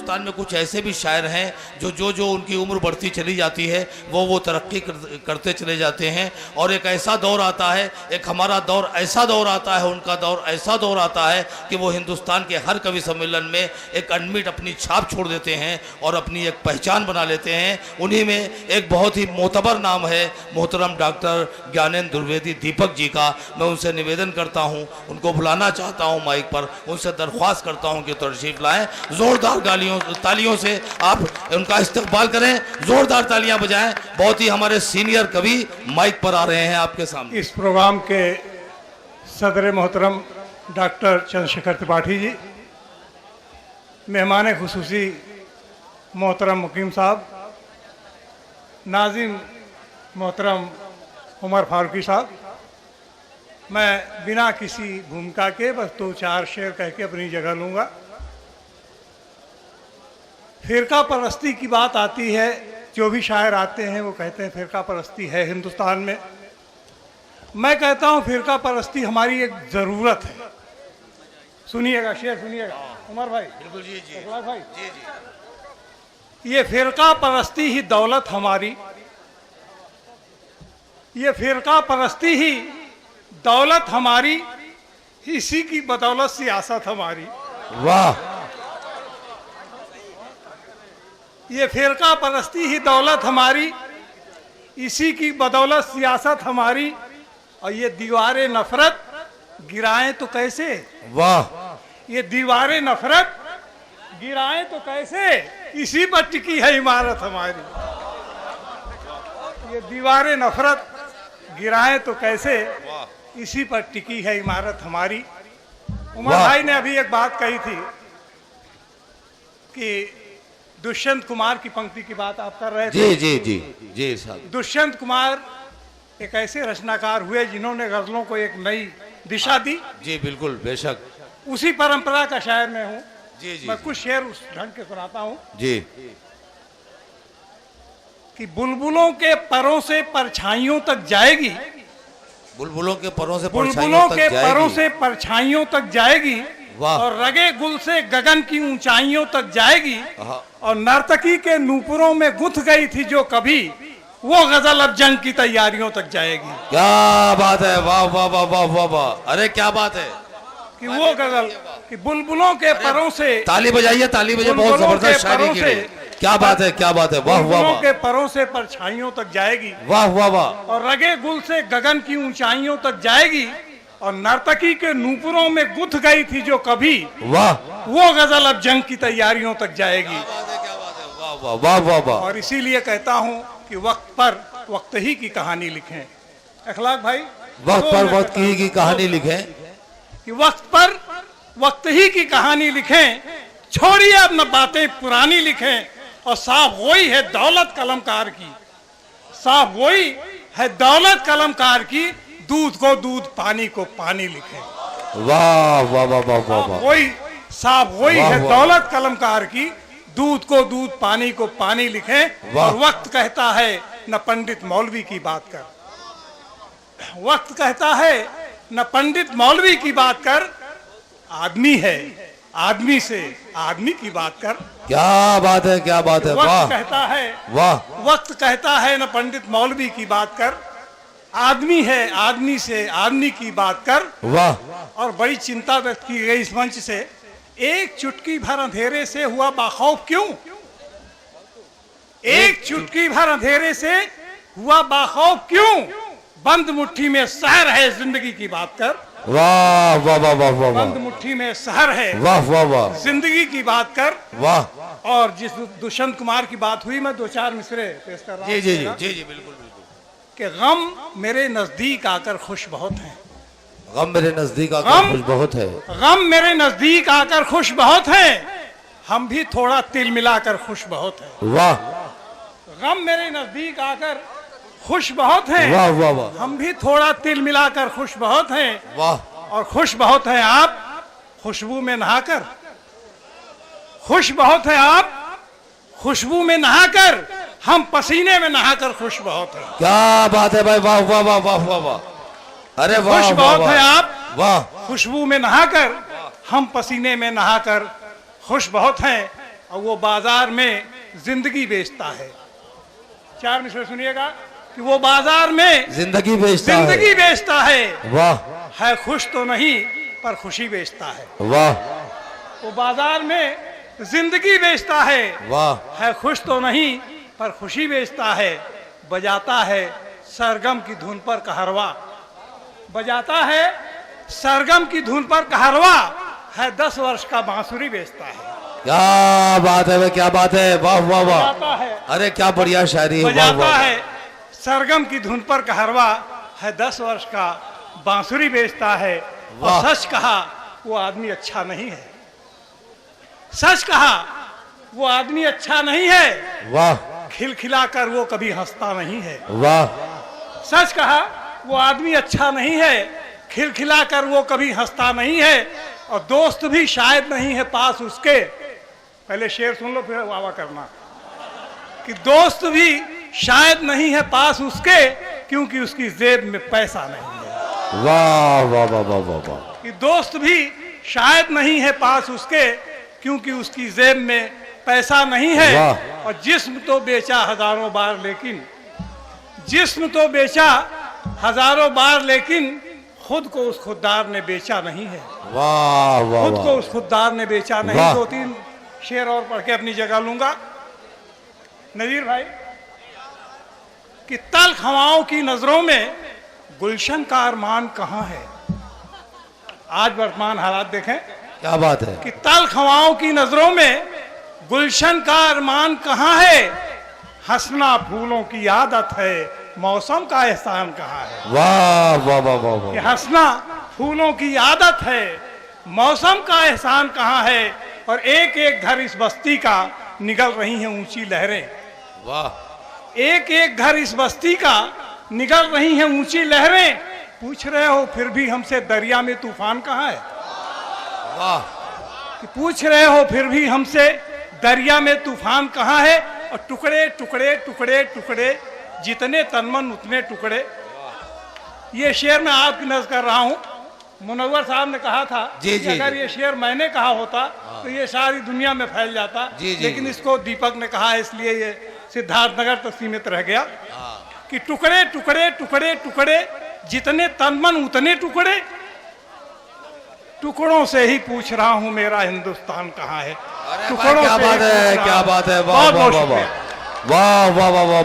हिंदुस्तान में कुछ ऐसे भी शायर हैं जो उनकी उम्र बढ़ती चली जाती है वो तरक्की करते चले जाते हैं। और एक ऐसा दौर आता है, एक हमारा दौर ऐसा दौर आता है, उनका दौर ऐसा दौर आता है कि वो हिंदुस्तान के हर कवि सम्मेलन में एक अनमिट अपनी छाप छोड़ देते हैं और अपनी एक पहचान बना लेते हैं। उन्हीं में एक बहुत ही मोतबर नाम है मोहतरम डॉक्टर ज्ञानेंद्र द्विवेदी दीपक जी का। मैं उनसे निवेदन करता हूं, उनको बुलाना चाहता हूं माइक पर, उनसे दरख्वास्त करता हूं कि तशरीफ लाएं। जोरदार तालियों से आप उनका इस्तकबाल करें, जोरदार तालियां बजाएं। बहुत ही हमारे सीनियर कवि माइक पर आ रहे हैं आपके सामने। इस प्रोग्राम के सदर मोहतरम डॉक्टर चंद्रशेखर त्रिपाठी जी, मेहमान खुसूसी मोहतरम मुकीम साहब, नाजिम मोहतरम उमर फारूकी साहब, मैं बिना किसी भूमिका के बस 2-4 शेर कह के अपनी जगह लूँगा। फ़िरका परस्ती की बात आती है, जो भी शायर आते हैं वो कहते हैं फ़िरका परस्ती है हिंदुस्तान में। मैं कहता हूँ फ़िरका परस्ती हमारी एक ज़रूरत है। सुनिएगा शेर, सुनिएगा उमर भाई। बिल्कुल जी जी भाई जी जी। ये फ़िरका परस्ती ही दौलत हमारी, ये फ़िरका परस्ती ही दौलत हमारी, इसी की बदौलत सियासत हमारी। वाह। ये फ़िरका परस्ती ही दौलत हमारी, इसी की बदौलत सियासत हमारी। और ये दीवारें नफरत गिराएं तो कैसे। वाह। ये दीवारें नफरत गिराएं तो कैसे, इसी पर टिकी है इमारत हमारी। ये दीवारें नफरत गिराएं तो कैसे, इसी पर टिकी है इमारत हमारी। उमर भाई ने अभी एक बात कही थी कि दुष्यंत कुमार की पंक्ति की बात आप कर रहे थे। जी जी जी जी साहब। दुष्यंत कुमार एक ऐसे रचनाकार हुए जिन्होंने गजलों को एक नई दिशा दी। जी बिल्कुल, बेशक। उसी परंपरा का शायर मैं हूँ। जी जी। मैं कुछ शेर उस ढंग के सुनाता हूँ जी। कि बुलबुलों के परों से परछाइयों तक जाएगी, बुलबुलों के परों से बुलबुलों के परों से परछाइयों तक जाएगी, वाह। और रगे गुल से गगन की ऊंचाइयों तक जाएगी। और नर्तकी के नूपुरों में गुथ गई थी जो कभी, वो गजल अब जंग की तैयारियों तक जाएगी। क्या बात है, वाह वाह वाह वाह वाह वाह। अरे क्या बात है कि वो गजल कि बुलबुलों के परों से, ताली बजाइए, ताली बजाइए। बहुत जबरदस्त शायरी की है। क्या बात है, क्या बात है, वाह वाह बुलबुलों वाह। के परों से परछाइयों तक जाएगी, वाह वाह वाह। और रगे गुल से गगन की ऊंचाइयों तक जाएगी। और नर्तकी के नूपुरों में गुथ गई थी जो कभी, वाह। वो गजल अब जंग की तैयारियों तक जाएगी। वाह वाह वाह वाह वाह। और इसीलिए कहता हूँ कि वक्त पर वक्त ही की कहानी लिखें। अखलाक भाई, वक्त पर वक्त की कहानी लिखें, कि वक्त पर वक्त ही की कहानी लिखें। छोड़िए अब न बातें पुरानी लिखें। और साफ वही है दौलत कलमकार की, साफ वही है दौलत कलमकार की, दूध को दूध पानी को पानी लिखें। वाह वाह वाह वाह वाह। वही साफ वही है दौलत कलमकार की, दूध को दूध पानी को पानी लिखें। और वक्त कहता है न पंडित मौलवी की बात कर, वक्त कहता है न पंडित मौलवी की बात कर, आदमी है आदमी से आदमी की बात कर। क्या बात है, क्या बात है, वाह। वक्त कहता है, वाह। वक्त कहता है न पंडित मौलवी की बात कर, आदमी है आदमी से आदमी की बात कर। वाह। और बड़ी चिंता व्यक्त की गई इस मंच से, एक चुटकी भर अंधेरे से हुआ बाखौफ क्यों, एक चुटकी भर अंधेरे से हुआ बाखौफ क्यों, बंद मुट्ठी में सहर है जिंदगी की बात कर। वाह वाह वाह वाह वाह। बंद मुट्ठी में सहर है, वाह वाह वाह। जिंदगी की बात कर। वाह। और जिस दुष्यंत कुमार की बात हुई, मैं 2-4 मिसरे पेश कर रहा हूँ। जी जी जी जी जी बिल्कुल बिल्कुल। कि गम मेरे नजदीक आकर खुश बहुत हैं, गम मेरे नजदीक आकर खुश बहुत है, गम मेरे नजदीक आकर खुश बहुत हैं, हम भी थोड़ा तिल मिलाकर खुश बहुत हैं। वाह। गम मेरे नजदीक आकर खुश बहुत हैं, वाह वाह वाह। हम भी थोड़ा तिल मिलाकर खुश बहुत हैं। वाह। और खुश बहुत हैं आप खुशबू में नहाकर, खुश बहुत है आप खुशबू में नहाकर, हम पसीने में नहाकर खुश बहुत हैं। क्या बात है भाई, वाह वाह वाह वाह वाह वाह। अरे वाह, खुश बहुत है आप, वाह। खुशबू में नहाकर, हम पसीने में नहाकर खुश बहुत हैं। और वो बाजार में जिंदगी बेचता है। 4 मिसरे सुनिएगा कि वो बाजार में जिंदगी बेचता है। वाह। है खुश तो नहीं पर खुशी बेचता है। वाह। वो बाजार में जिंदगी बेचता है। वाह। है खुश तो नहीं पर खुशी बेचता है। बजाता है सरगम की धुन पर कहरवा। बजाता है सरगम की धुन पर कहरवा। है 10 वर्ष का बांसुरी बेचता है। क्या बात है, क्या बात है, वाह वाह वाह। बजाता है, अरे क्या बढ़िया शायरी है। बजाता है सरगम की धुन पर कहरवा। है 10 वर्ष का बांसुरी बेचता है। और सच कहा वो आदमी अच्छा नहीं है। सच कहा वो आदमी अच्छा नहीं है। वाह। खिलखिलाकर वो कभी हंसता नहीं है। वाह। सच कहा वो आदमी अच्छा नहीं है। खिलखिलाकर वो कभी हंसता नहीं है। और दोस्त भी शायद नहीं है पास उसके। पहले शेर सुन लो फिर वाह करना। कि दोस्त भी शायद नहीं है पास उसके क्योंकि उसकी जेब में पैसा नहीं है। वाह वाह वाह वाह वाह वाह। कि दोस्त भी शायद नहीं है पास उसके क्योंकि उसकी जेब में पैसा नहीं है। और जिस्म तो बेचा हजारों बार लेकिन, जिस्म तो बेचा हजारों बार लेकिन खुद को उस खुददार ने बेचा नहीं है। वाह वाह। खुद को उस खुददार ने बेचा नहीं। 2-3 शेर और पढ़ के अपनी जगह लूंगा। नजीर भाई कि तल्ख हवाओं की नजरों में गुलशन का अरमान कहाँ है। आज वर्तमान हालात देखें। क्या बात है। कि तल्ख हवाओं की नजरों में गुलशन का अरमान कहाँ है। हंसना फूलों की आदत है मौसम का एहसान कहाँ है। वाह वाह वाह वाह वाह। कि हंसना फूलों की आदत है मौसम का एहसान कहाँ है। और एक एक घर इस बस्ती का निगल रही हैं ऊंची लहरें। वाह। एक एक घर इस बस्ती का निगल रही हैं ऊंची लहरें। पूछ रहे हो फिर भी हमसे दरिया में तूफान कहाँ है। वाह। कि पूछ रहे हो फिर भी हमसे दरिया में तूफान कहाँ है। और टुकड़े टुकड़े टुकड़े टुकड़े जितने तनमन उतने टुकड़े। ये शेर मैं आपकी नज़र कर रहा हूँ। मुनव्वर साहब ने कहा था जी, कि जी, अगर जी। ये शेर मैंने कहा होता तो ये सारी दुनिया में फैल जाता। लेकिन इसको दीपक ने कहा इसलिए ये सिद्धार्थनगर तक सीमित रह गया। कि टुकड़े टुकड़े टुकड़े टुकड़े जितने तनमन उतने टुकड़े। टुकड़ों से ही पूछ रहा हूँ मेरा हिंदुस्तान कहाँ है। क्या बात है, क्या बात है। वाह वाह वाह वाह वाह वाह वाह।